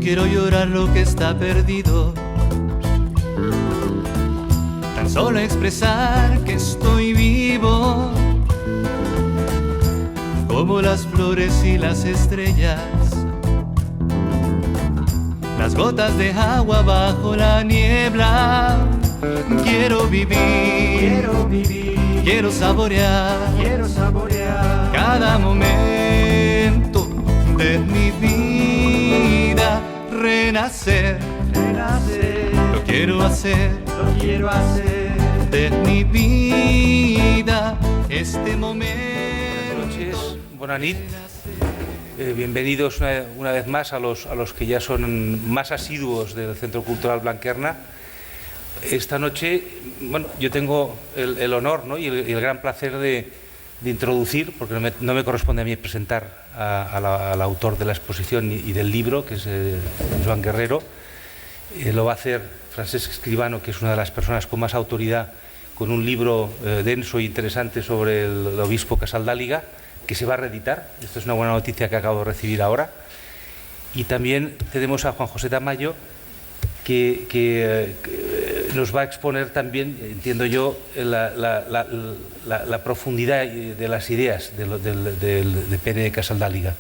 quiero llorar lo que está perdido, tan solo expresar que estoy vivo, como las flores y las estrellas, las gotas de agua bajo la niebla. Quiero vivir, quiero saborear cada momento de mi vida, renacer, lo quiero hacer de mi vida, este momento. Buenas noches, buenas nit. Bienvenidos una vez más a los que ya son más asiduos del Centro Cultural Blanquerna. Esta noche, bueno, yo tengo el honor, ¿no? y el gran placer de introducir, porque no me corresponde a mí presentar al autor de la exposición y del libro, que es Joan Guerrero. Lo va a hacer Francesc Escribano, que es una de las personas con más autoridad, con un libro denso e interesante sobre el obispo Casaldáliga, que se va a reeditar. Esta es una buena noticia que acabo de recibir ahora. Y también tenemos a Juan José Tamayo, que nos va a exponer también, entiendo yo, la profundidad de las ideas de Pere Casaldáliga,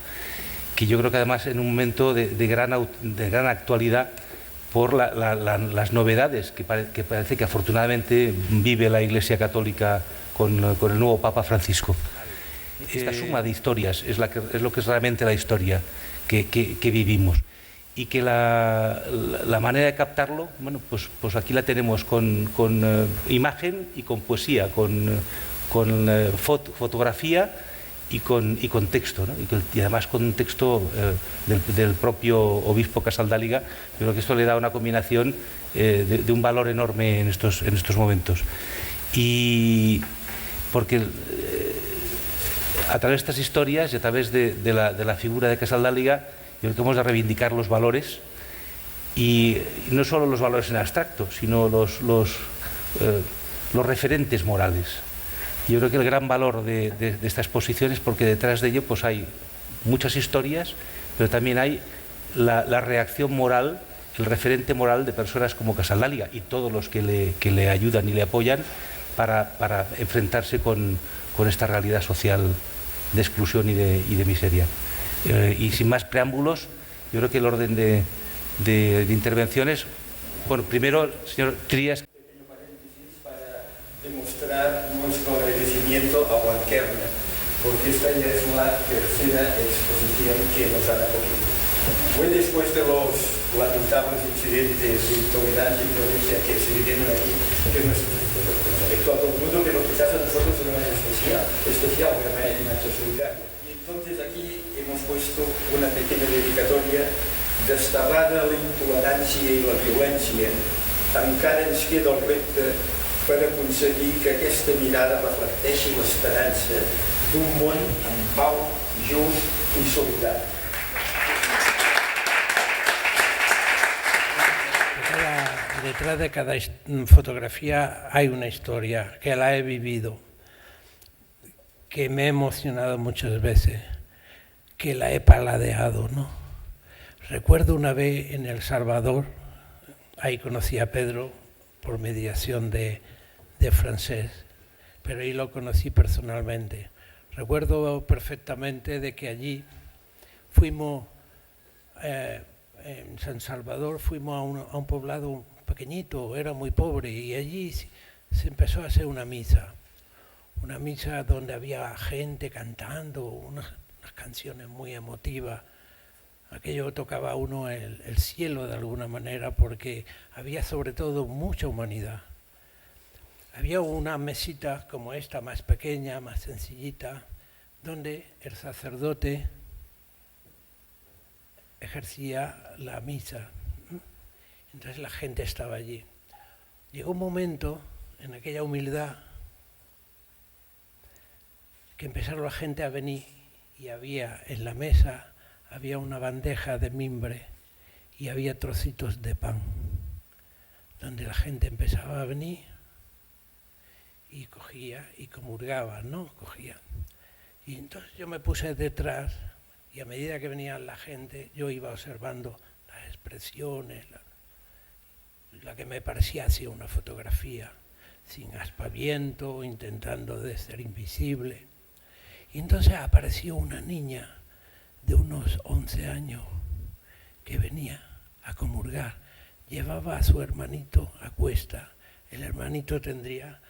que yo creo que además en un momento de gran actualidad por las novedades que parece que afortunadamente vive la Iglesia Católica con el nuevo Papa Francisco. Esta suma de historias es lo que es realmente la historia que vivimos. Y que la manera de captarlo, bueno, pues aquí la tenemos con imagen y con poesía, con fotografía y con texto, ¿no? y además con un texto del propio obispo Casaldáliga. Yo creo que esto le da una combinación de un valor enorme en estos momentos. Y porque a través de estas historias y a través de la figura de Casaldáliga, yo creo que hemos de reivindicar los valores, y no solo los valores en abstracto, sino los referentes morales. Yo creo que el gran valor de esta exposición es porque detrás de ello pues hay muchas historias, pero también hay la reacción moral, el referente moral de personas como Casaldáliga y todos los que le ayudan y le apoyan para enfrentarse con esta realidad social de exclusión y de miseria. Y sin más preámbulos, yo creo que el orden de intervenciones, bueno, primero, señor Trías. Pequeño paréntesis para demostrar nuestro agradecimiento a Blanquerna, porque esta ya es la tercera exposición que nos han acogido. Fue después de los lamentables incidentes de intolerancia y violencia que se vivieron aquí que nos afectó a todo el mundo, pero quizás a nosotros de una manera especial, de una manera solidaria. Entonces aquí hemos puesto una pequeña dedicatoria desterrada la intolerància i la violència. Encara ens queda el repte per aconseguir que aquesta mirada reflecteixi l'esperança d'un món en pau, just i solidari. Detrás de cada fotografía hay una historia que la he vivido, que me he emocionado muchas veces, que la he paladeado, ¿no? Recuerdo una vez en El Salvador, ahí conocí a Pedro por mediación de Francesc, pero ahí lo conocí personalmente. Recuerdo perfectamente de que allí fuimos, en San Salvador, fuimos a un poblado pequeñito, era muy pobre, y allí se empezó a hacer una misa donde había gente cantando unas canciones muy emotivas. Aquello tocaba a uno el cielo de alguna manera, porque había sobre todo mucha humanidad. Había una mesita como esta, más pequeña, más sencillita, donde el sacerdote ejercía la misa. Entonces la gente estaba allí. Llegó un momento, en aquella humildad, que empezaron la gente a venir, y había en la mesa había una bandeja de mimbre y había trocitos de pan, donde la gente empezaba a venir y cogía y comulgaba, ¿no? Cogía. Y entonces yo me puse detrás, y a medida que venía la gente yo iba observando las expresiones, la que me parecía así una fotografía, sin aspaviento, intentando de ser invisible. Y entonces apareció una niña de unos 11 años que venía a comulgar. Llevaba a su hermanito a cuesta. El hermanito tendría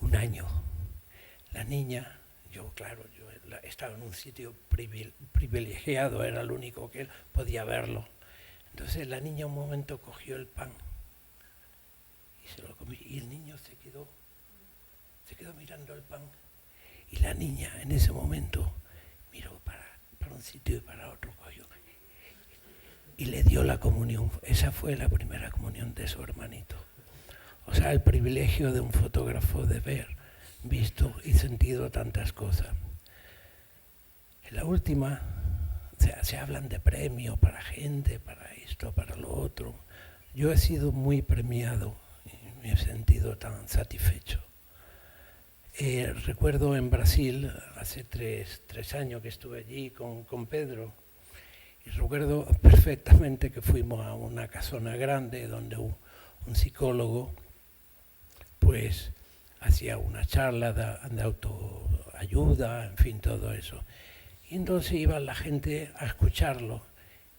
1 año. La niña, yo estaba en un sitio privilegiado, era el único que él podía verlo. Entonces la niña un momento cogió el pan y se lo comió. Y el niño se quedó mirando el pan. Y la niña en ese momento miró para un sitio y para otro, cogió y le dio la comunión. Esa fue la primera comunión de su hermanito. O sea, el privilegio de un fotógrafo de ver, visto y sentido tantas cosas. En la última se hablan de premio para gente, para esto, para lo otro. Yo he sido muy premiado y me he sentido tan satisfecho. Recuerdo en Brasil, hace tres años que estuve allí con Pedro, y recuerdo perfectamente que fuimos a una casona grande donde un psicólogo pues hacía una charla de autoayuda, en fin, todo eso. Y entonces iba la gente a escucharlo.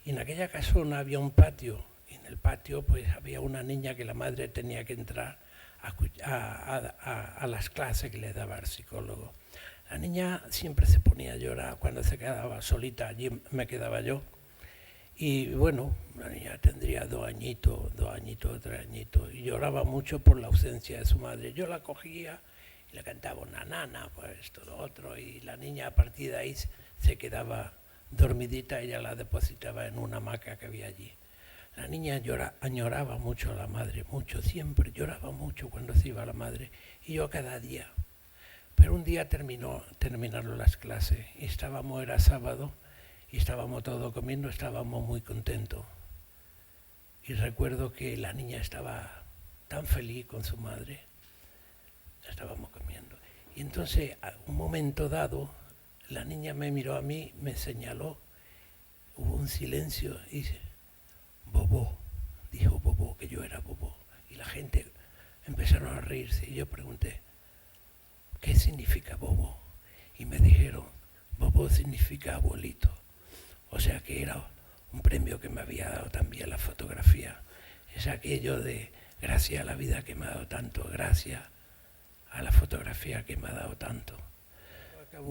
Y en aquella casona había un patio, y en el patio pues había una niña que la madre tenía que entrar a las clases que le daba el psicólogo. La niña siempre se ponía a llorar cuando se quedaba solita, allí me quedaba yo. Y bueno, la niña tendría 2 añitos, 3 añitos, y lloraba mucho por la ausencia de su madre. Yo la cogía y le cantaba una nana, pues esto, lo otro, y la niña a partir de ahí se quedaba dormidita, ella la depositaba en una hamaca que había allí. La niña añoraba mucho a la madre, mucho, siempre lloraba mucho cuando se iba la madre, y yo cada día. Pero un día terminaron las clases, y era sábado, y estábamos todos comiendo, estábamos muy contentos. Y recuerdo que la niña estaba tan feliz con su madre, estábamos comiendo. Y entonces, a un momento dado, la niña me miró a mí, me señaló, hubo un silencio y dice, Bobó, dijo Bobó, que yo era Bobó. Y la gente empezaron a reírse y yo pregunté, ¿qué significa Bobó? Y me dijeron, Bobó significa abuelito. O sea que era un premio que me había dado también la fotografía. Es aquello de gracias a la vida que me ha dado tanto, gracias a la fotografía que me ha dado tanto.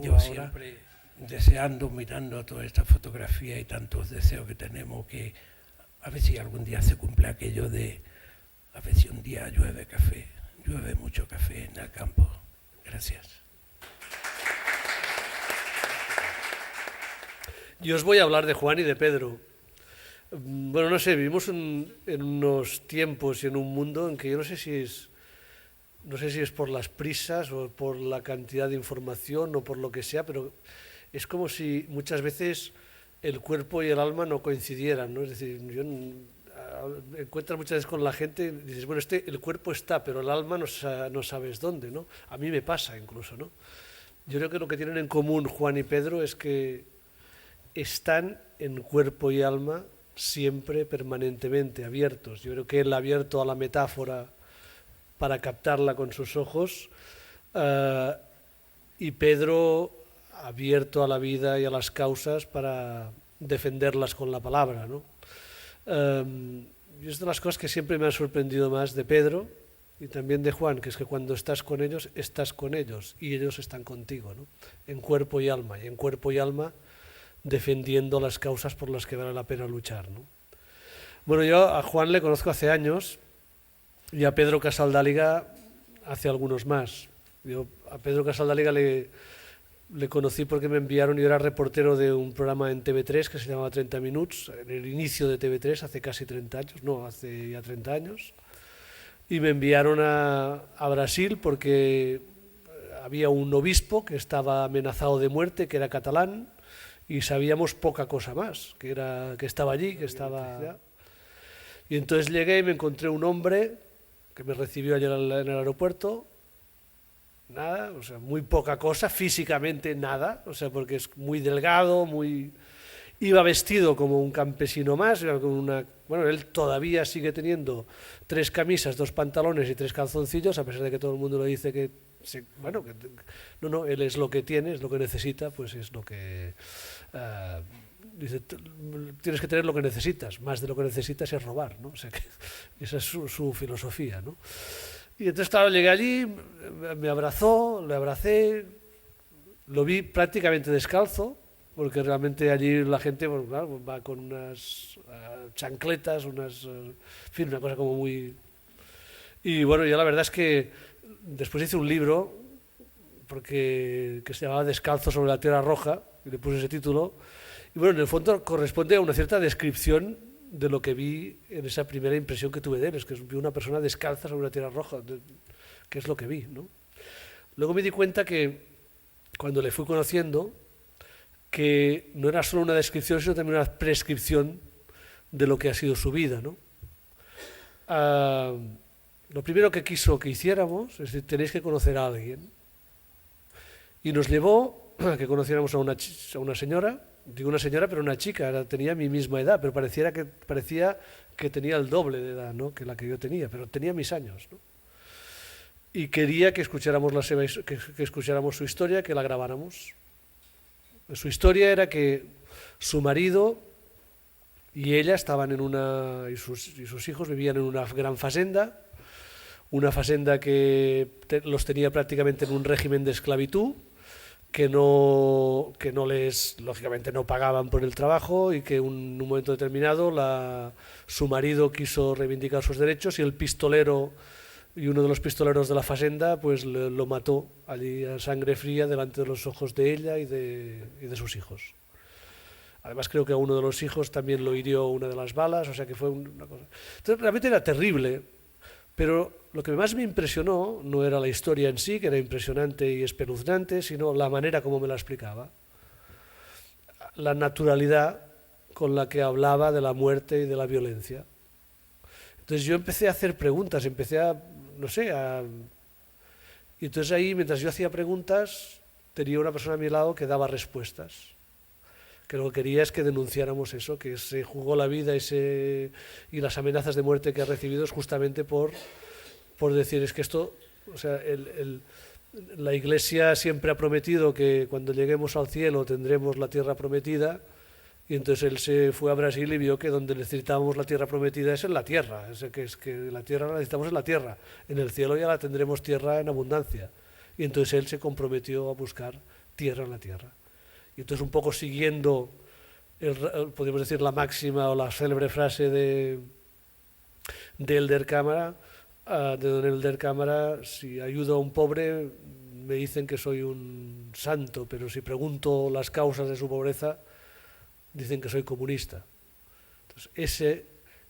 Yo siempre deseando, mirando toda esta fotografía y tantos deseos que tenemos, que a ver si algún día se cumple aquello de, a ver si un día llueve café, llueve mucho café en el campo. Gracias. Yo os voy a hablar de Juan y de Pedro. Bueno, no sé, vivimos en unos tiempos y en un mundo en que yo no sé si es por las prisas o por la cantidad de información o por lo que sea, pero es como si muchas veces el cuerpo y el alma no coincidieran, ¿no? Es decir, yo encuentras muchas veces con la gente y dices, bueno, el cuerpo está, pero el alma no sabes dónde, ¿no? A mí me pasa incluso, ¿no? Yo creo que lo que tienen en común Juan y Pedro es que están en cuerpo y alma siempre, permanentemente, abiertos. Yo creo que él ha abierto a la metáfora para captarla con sus ojos, y Pedro abierto a la vida y a las causas para defenderlas con la palabra, ¿no? Y es de las cosas que siempre me han sorprendido más de Pedro y también de Juan, que es que cuando estás con ellos y ellos están contigo, ¿no? En cuerpo y alma, defendiendo las causas por las que vale la pena luchar, ¿no? Bueno, yo a Juan le conozco hace años y a Pedro Casaldáliga hace algunos más. Yo a Pedro Casaldáliga le conocí porque me enviaron, yo era reportero de un programa en TV3 que se llamaba 30 Minutos, en el inicio de TV3, hace casi 30 años, no, hace ya 30 años, y me enviaron a Brasil porque había un obispo que estaba amenazado de muerte, que era catalán, y sabíamos poca cosa más, que estaba allí, que estaba... Y entonces llegué y me encontré un hombre que me recibió ayer en el aeropuerto, nada, o sea, muy poca cosa, físicamente nada, o sea, porque es muy delgado, Iba vestido como un campesino más, bueno, él todavía sigue teniendo 3 camisas, 2 pantalones y 3 calzoncillos, a pesar de que todo el mundo le dice que, bueno, no, él es lo que tiene, es lo que necesita, pues es lo que... dice, tienes que tener lo que necesitas, más de lo que necesitas es robar, ¿no? O sea que esa es su filosofía, ¿no? Y entonces, claro, llegué allí, me abrazó, le abracé, lo vi prácticamente descalzo, porque realmente allí la gente, bueno, claro, va con unas chancletas, en fin, una cosa como muy... Y bueno, yo la verdad es que después hice un libro que se llamaba Descalzo sobre la Tierra Roja, y le puse ese título, y bueno, en el fondo corresponde a una cierta descripción de lo que vi en esa primera impresión que tuve de él, es que vi una persona descalza sobre la Tierra Roja, que es lo que vi, ¿no? Luego me di cuenta que cuando le fui conociendo, que no era solo una descripción, sino también una prescripción de lo que ha sido su vida, ¿no? Lo primero que quiso que hiciéramos es decir, tenéis que conocer a alguien. Y nos llevó a que conociéramos a una señora, digo una señora, pero una chica, tenía mi misma edad, pero parecía que tenía el doble de edad, ¿no? Que la que yo tenía, pero tenía mis años, ¿no? Y quería que escucháramos que escucháramos su historia, que la grabáramos. Su historia era que su marido y ella estaban y sus hijos vivían en una gran fazenda que los tenía prácticamente en un régimen de esclavitud, que lógicamente no pagaban por el trabajo y que en un momento determinado su marido quiso reivindicar sus derechos y el pistolero y uno de los pistoleros de la fazenda pues lo mató allí a sangre fría delante de los ojos de ella y de sus hijos. Además creo que a uno de los hijos también lo hirió una de las balas, o sea que fue una cosa... Entonces realmente era terrible, pero lo que más me impresionó no era la historia en sí, que era impresionante y espeluznante, sino la manera como me la explicaba. La naturalidad con la que hablaba de la muerte y de la violencia. Entonces yo empecé a hacer preguntas, y entonces ahí, mientras yo hacía preguntas, tenía una persona a mi lado que daba respuestas, que lo que quería es que denunciáramos eso, que se jugó la vida y las amenazas de muerte que ha recibido es justamente por decir, es que esto, o sea, la Iglesia siempre ha prometido que cuando lleguemos al cielo tendremos la tierra prometida, y entonces él se fue a Brasil y vio que donde necesitábamos la tierra prometida es en la tierra, es que la tierra la necesitamos en la tierra, en el cielo ya la tendremos tierra en abundancia. Y entonces él se comprometió a buscar tierra en la tierra. Y entonces un poco siguiendo, podríamos decir, la máxima o la célebre frase de Elder Cámara, de don Elder Cámara, si ayudo a un pobre me dicen que soy un santo, pero si pregunto las causas de su pobreza dicen que soy comunista. Entonces,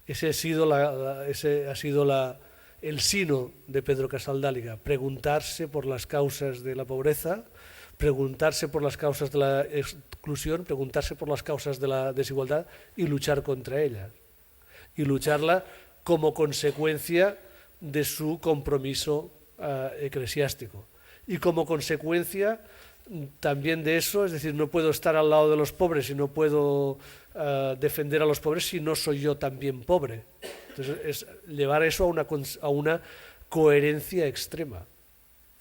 ese ha sido el sino de Pedro Casaldáliga, preguntarse por las causas de la pobreza, preguntarse por las causas de la exclusión, preguntarse por las causas de la desigualdad y luchar contra ellas. Y lucharla como consecuencia de su compromiso eclesiástico. Y como consecuencia también de eso, es decir, no puedo estar al lado de los pobres y no puedo defender a los pobres si no soy yo también pobre. Entonces es llevar eso a una coherencia extrema.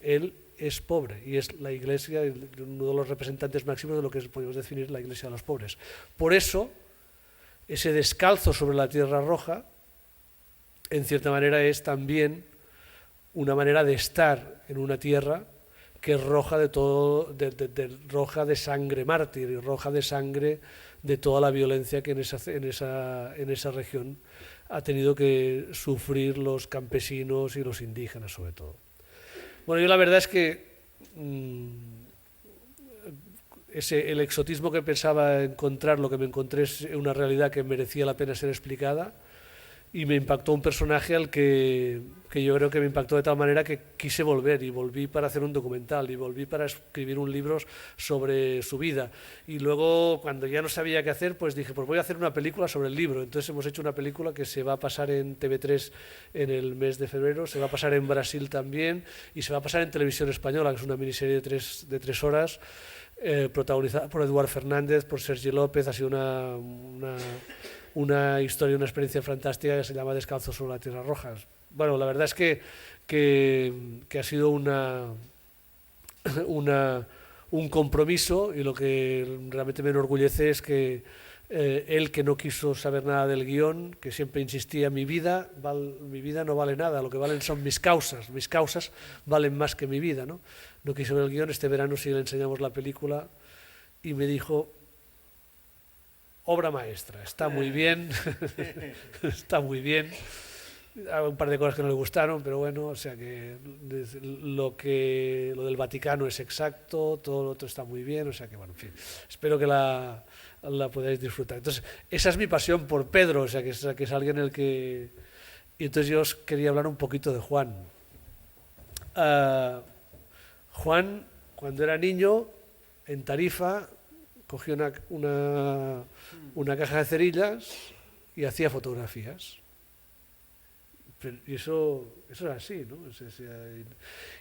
Él es pobre y es la Iglesia uno de los representantes máximos de lo que podemos definir la Iglesia de los pobres. Por eso, ese descalzo sobre la Tierra Roja, en cierta manera es también una manera de estar en una tierra que es roja roja de sangre mártir y roja de sangre de toda la violencia que en esa región ha tenido que sufrir los campesinos y los indígenas sobre todo. Bueno, yo la verdad es que el exotismo que pensaba encontrar, lo que me encontré es una realidad que merecía la pena ser explicada. Y me impactó un personaje al que yo creo que me impactó de tal manera que quise volver, y volví para hacer un documental, y volví para escribir un libro sobre su vida. Y luego, cuando ya no sabía qué hacer, pues dije, pues voy a hacer una película sobre el libro. Entonces hemos hecho una película que se va a pasar en TV3 en el mes de febrero, se va a pasar en Brasil también, y se va a pasar en Televisión Española, que es una miniserie de tres horas, protagonizada por Eduard Fernández, por Sergi López. Ha sido una historia, una experiencia fantástica que se llama Descalzo sobre la Tierra Roja. Bueno, la verdad es que ha sido un compromiso, y lo que realmente me enorgullece es que él, que no quiso saber nada del guión, que siempre insistía, mi vida no vale nada, lo que valen son mis causas valen más que mi vida, ¿no? No quiso ver el guión. Este verano sí le enseñamos la película y me dijo, obra maestra, está muy bien, está muy bien. Hay un par de cosas que no le gustaron, pero bueno, o sea que lo del Vaticano es exacto, todo lo otro está muy bien, o sea que bueno, en fin, espero que la podáis disfrutar. Entonces, esa es mi pasión por Pedro, o sea que es alguien el que... Y entonces yo os quería hablar un poquito de Juan. Juan, cuando era niño, en Tarifa, cogió una caja de cerillas y hacía fotografías. Y eso era así, ¿no?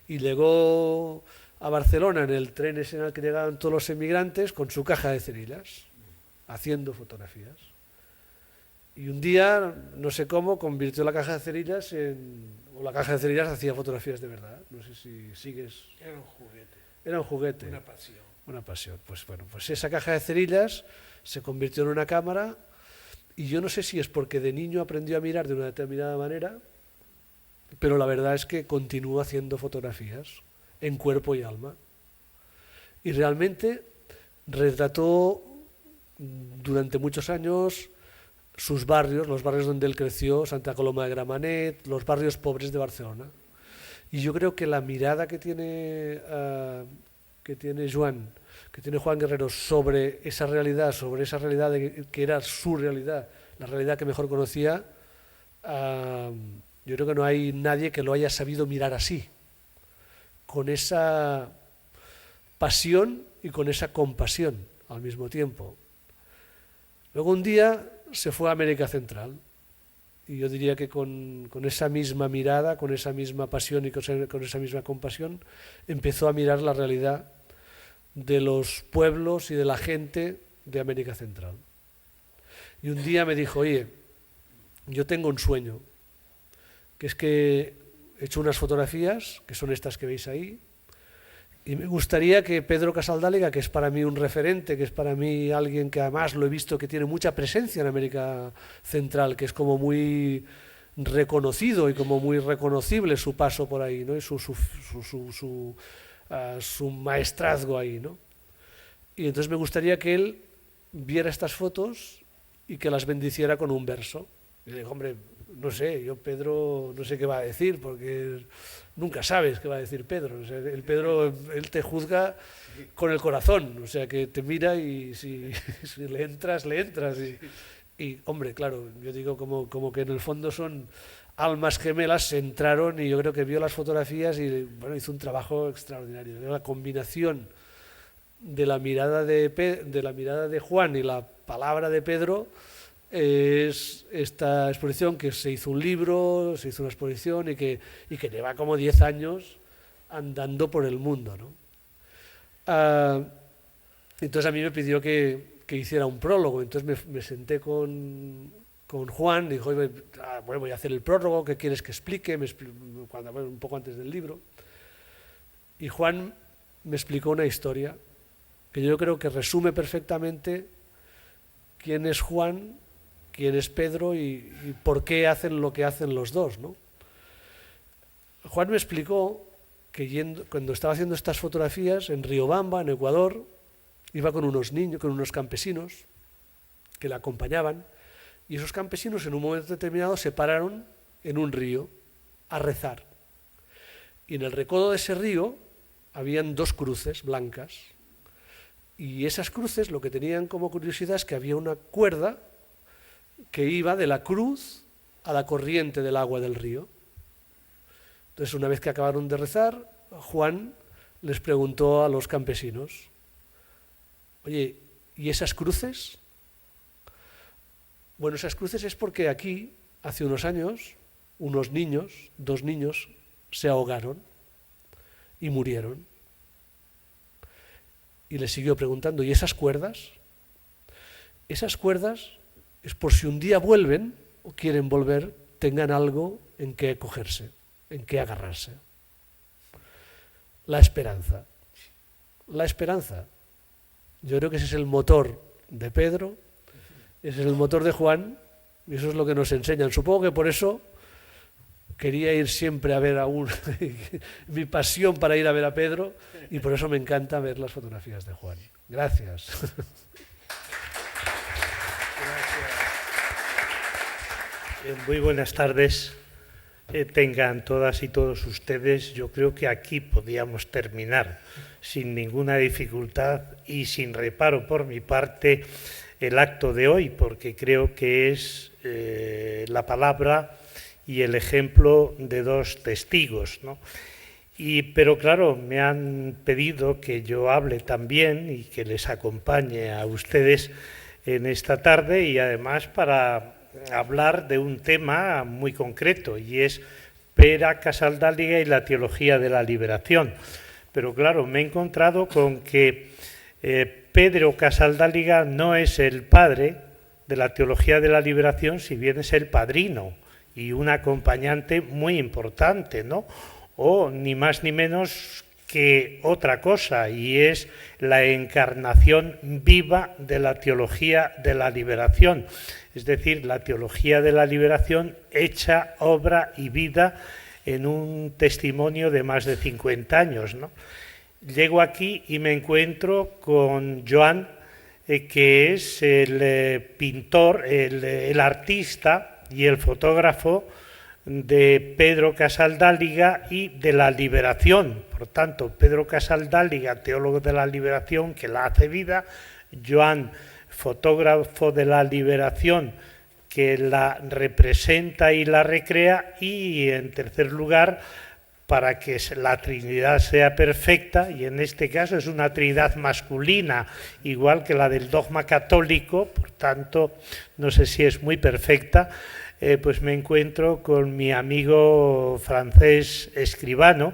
Y llegó a Barcelona en el tren ese en el que llegaban todos los emigrantes con su caja de cerillas, haciendo fotografías. Y un día, no sé cómo, convirtió la caja de cerillas o la caja de cerillas hacía fotografías de verdad. No sé si sigues... Era un juguete. Era un juguete. Una pasión. Una pasión. Pues bueno, pues esa caja de cerillas se convirtió en una cámara. Y yo no sé si es porque de niño aprendió a mirar de una determinada manera, pero la verdad es que continúa haciendo fotografías en cuerpo y alma. Y realmente retrató durante muchos años sus barrios, los barrios donde él creció, Santa Coloma de Gramenet, los barrios pobres de Barcelona. Y yo creo que la mirada que tiene Juan Guerrero sobre esa realidad que era su realidad, la realidad que mejor conocía, yo creo que no hay nadie que lo haya sabido mirar así, con esa pasión y con esa compasión al mismo tiempo. Luego un día se fue a América Central, y yo diría que con esa misma mirada, con esa misma pasión y con esa misma compasión, empezó a mirar la realidad de los pueblos y de la gente de América Central. Y un día me dijo, oye, yo tengo un sueño, que es que he hecho unas fotografías, que son estas que veis ahí, y me gustaría que Pedro Casaldáliga, que es para mí un referente, que es para mí alguien que además lo he visto que tiene mucha presencia en América Central, que es como muy reconocido y como muy reconocible su paso por ahí, ¿no? Y su maestrazgo ahí, ¿no? Y entonces me gustaría que él viera estas fotos y que las bendiciera con un verso. Y le digo, hombre, no sé, yo Pedro no sé qué va a decir, porque nunca sabes qué va a decir Pedro. O sea, Pedro, él te juzga con el corazón, o sea, que te mira y si le entras. Y hombre, claro, yo digo como que en el fondo son almas gemelas, se entraron, y yo creo que vio las fotografías y bueno, hizo un trabajo extraordinario. La combinación de la mirada de Juan y la palabra de Pedro es esta exposición, que se hizo un libro, se hizo una exposición y que lleva como 10 años andando por el mundo, ¿no? Entonces a mí me pidió que hiciera un prólogo. Entonces me senté con Juan, dijo, bueno, voy a hacer el prólogo, ¿qué quieres que explique? Un poco antes del libro. Y Juan me explicó una historia que yo creo que resume perfectamente quién es Juan, quién es Pedro y por qué hacen lo que hacen los dos, ¿no? Juan me explicó que cuando estaba haciendo estas fotografías en Riobamba, en Ecuador, iba con unos niños, con unos campesinos que le acompañaban, y esos campesinos en un momento determinado se pararon en un río a rezar. Y en el recodo de ese río habían 2 cruces blancas, y esas cruces lo que tenían como curiosidad es que había una cuerda que iba de la cruz a la corriente del agua del río. Entonces, una vez que acabaron de rezar, Juan les preguntó a los campesinos, oye, ¿y esas cruces? Bueno, esas cruces es porque aquí, hace unos años, 2 niños, se ahogaron y murieron. Y le siguió preguntando, ¿y esas cuerdas? Esas cuerdas es por si un día vuelven o quieren volver, tengan algo en que cogerse, en que agarrarse. La esperanza. La esperanza. Yo creo que ese es el motor de Pedro, ese es el motor de Juan, y eso es lo que nos enseñan. Supongo que por eso quería ir siempre a ver a mi pasión para ir a ver a Pedro, y por eso me encanta ver las fotografías de Juan. Gracias. Muy buenas tardes. Tengan todas y todos ustedes. Yo creo que aquí podíamos terminar sin ninguna dificultad y sin reparo por mi parte el acto de hoy, porque creo que es la palabra y el ejemplo de dos testigos, ¿no? Pero claro, me han pedido que yo hable también y que les acompañe a ustedes en esta tarde, y además para hablar de un tema muy concreto, y es Pere Casaldàliga y la teología de la liberación. Pero claro, me he encontrado con que Pedro Casaldàliga no es el padre de la teología de la liberación, si bien es el padrino y un acompañante muy importante, ¿no? O ni más ni menos que otra cosa, y es la encarnación viva de la teología de la liberación, es decir, la teología de la liberación hecha obra y vida en un testimonio de más de 50 años, ¿no? Llego aquí y me encuentro con Joan, que es el pintor, el artista y el fotógrafo de Pedro Casaldàliga y de la liberación. Por tanto, Pedro Casaldàliga, teólogo de la liberación, que la hace vida; Joan, fotógrafo de la liberación, que la representa y la recrea; y en tercer lugar, para que la Trinidad sea perfecta, y en este caso es una Trinidad masculina, igual que la del dogma católico, por tanto, no sé si es muy perfecta, pues me encuentro con mi amigo Francesc Escribano,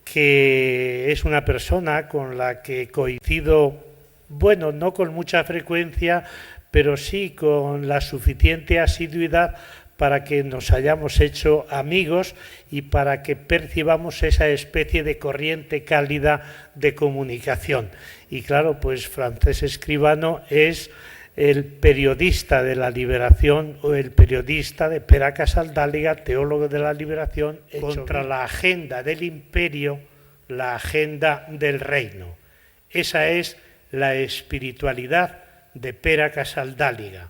que es una persona con la que coincido, bueno, no con mucha frecuencia, pero sí con la suficiente asiduidad para que nos hayamos hecho amigos y para que percibamos esa especie de corriente cálida de comunicación. Y claro, pues Francesc Escribano es el periodista de la liberación, o el periodista de Pere Casaldàliga, teólogo de la liberación, contra la agenda del imperio, la agenda del reino. Esa es la espiritualidad de Pere Casaldàliga,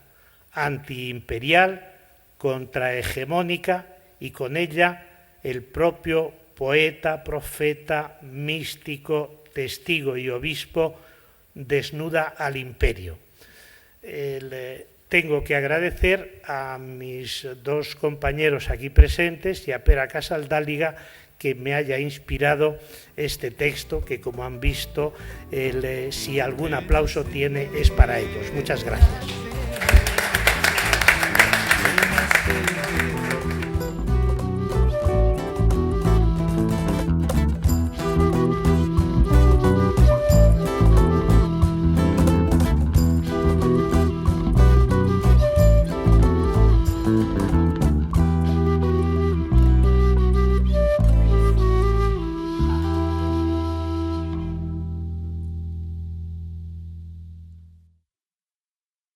antiimperial, contrahegemónica, y con ella el propio poeta, profeta, místico, testigo y obispo desnuda al imperio. Tengo que agradecer a mis dos compañeros aquí presentes y a Pere Casaldàliga que me haya inspirado este texto, que como han visto, si algún aplauso tiene es para ellos. Muchas gracias.